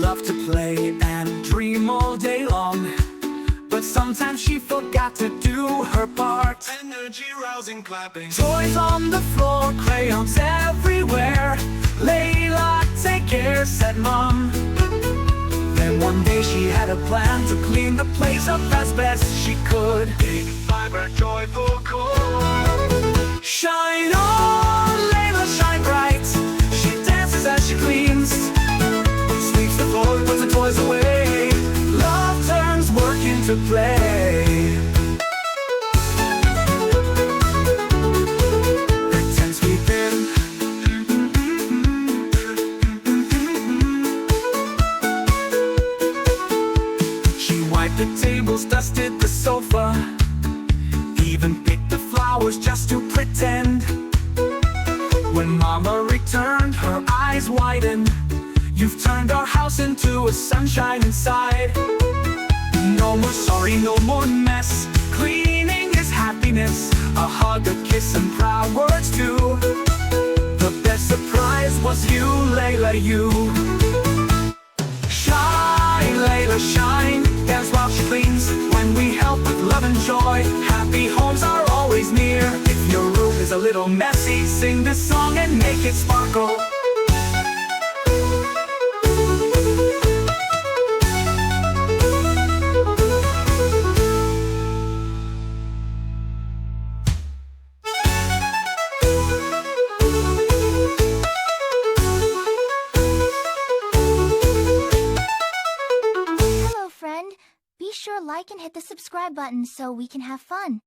loved to play and dream all day long, but sometimes she forgot to do her part. Energy rousing clapping. Toys on the floor, crayons everywhere. Layla, take care, said Mom. Then one day she had a plan to clean the place up as best she could. Big, vibrant, joyful chore. Shine on, Layla, shine bright. She dances as she cleans, sweeps the floor, puts the toys away. Love turns work into play. Pretend sweeping. She wiped the tables, dusted the sofa, even picked the flowers just to pretend. When Mama returned, her eyes widened. You've turned our house into a sunshine inside. No more sorry, no more mess. Cleaning is happiness. A hug, a kiss, and proud words too. The best surprise was you, Layla, you. Shine, Layla, shine. Dance while she cleans. When we help with love and joy, happy homes are always near. If your room is a little messy, sing this song and make it sparkle. Hello friend, be sure like and hit the subscribe button so we can have fun.